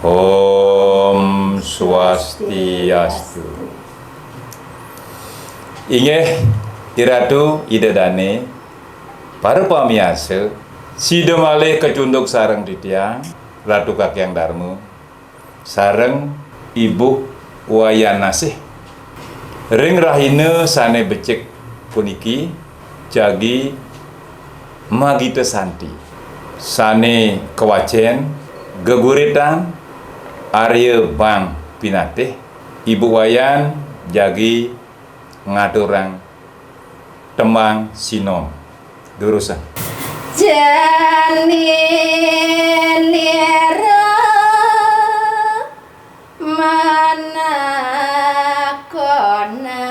Om Swastiastu. Inggih iratu idedane para pamiyasa sida malih kecunduk sareng titiang Ratu Kakyang Darma sareng Ibu Wayan Nasih ring rahina sane becik puniki jagi Magita Santi sane kewacen geguritan Arya Bang Pinatih Ibu Wayan jagi ngaturang temang sinom durusan jani nira mana kona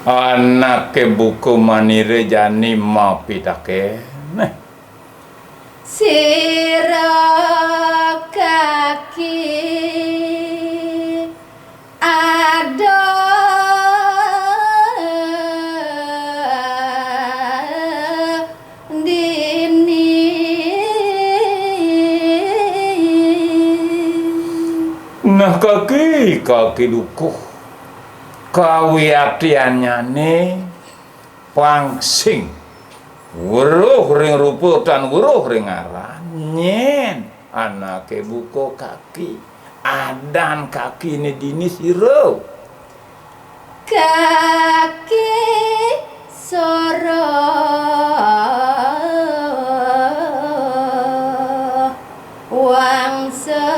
anak buku manire jani mau pitake sira kaki ada dini nah kaki dukuh kawiatiannyane pangsing weruh ring rupa dan weruh ring aran nyen anake buko kaki adan kaki ini dini siro kaki soro wangsa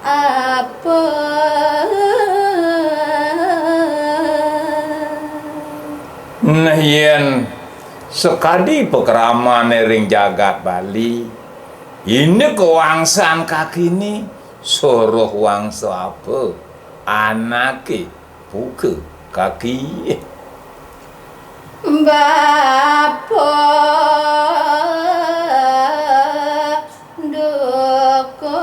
apa nah yen sekadi pekraman ring jagat Bali ini kewangsan kaki ini soroh wangsa apa anake buka kaki Bapa Doko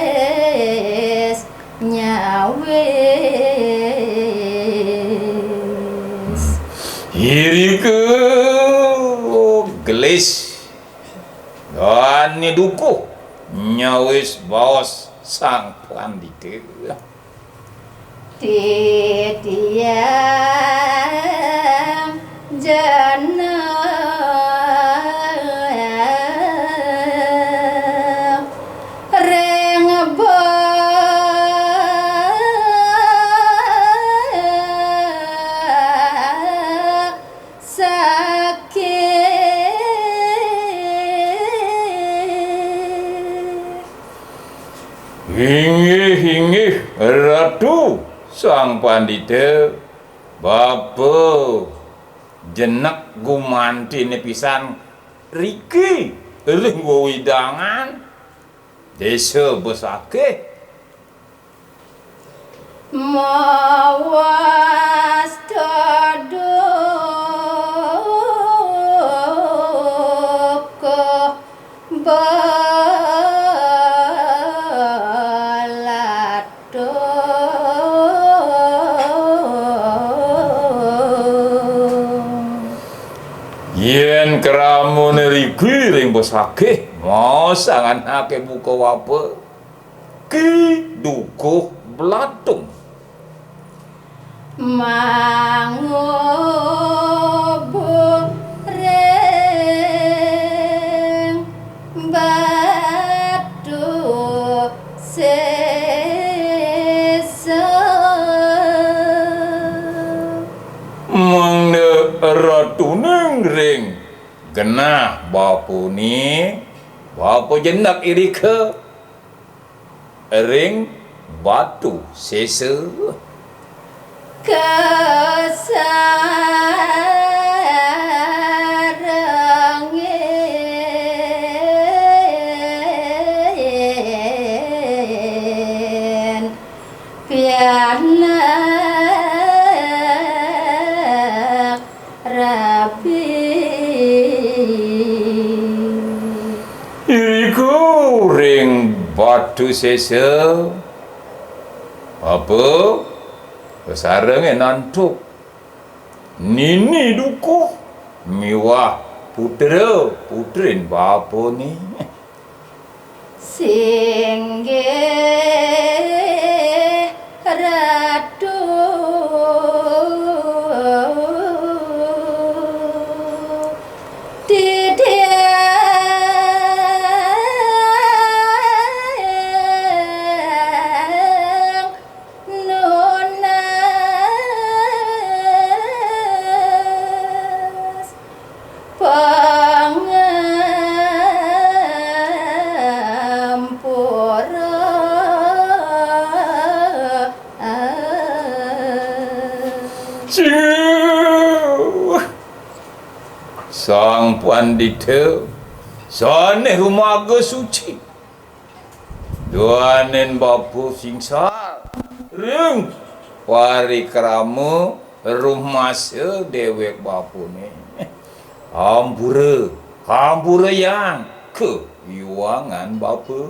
Rares nyawes Iriku gelis dan dukuh nyawis bos sang pandita titiang jana reng Hinggih Ratu sang pandita Bapa jenek gumanti pisan riki lenggo widangan desa besake mawas tadoko yen keramun riki ring besake mosangan ake buka wapa ki dukuh belatung mangobong reng batu sesa mangne ratu ring genah bapuni bapa jenak irika ring batu sesa kesarangen pianak rapi iriku ring batu sesa apa sareng nantuk nini duku miwah putrin bapa ni singgih ratu didang nunas pangampura sang pandita sane rumaga suci duanen bapa singsar ring parikrama rumasa dewek bapa ni hampura yang ke yuangan bapa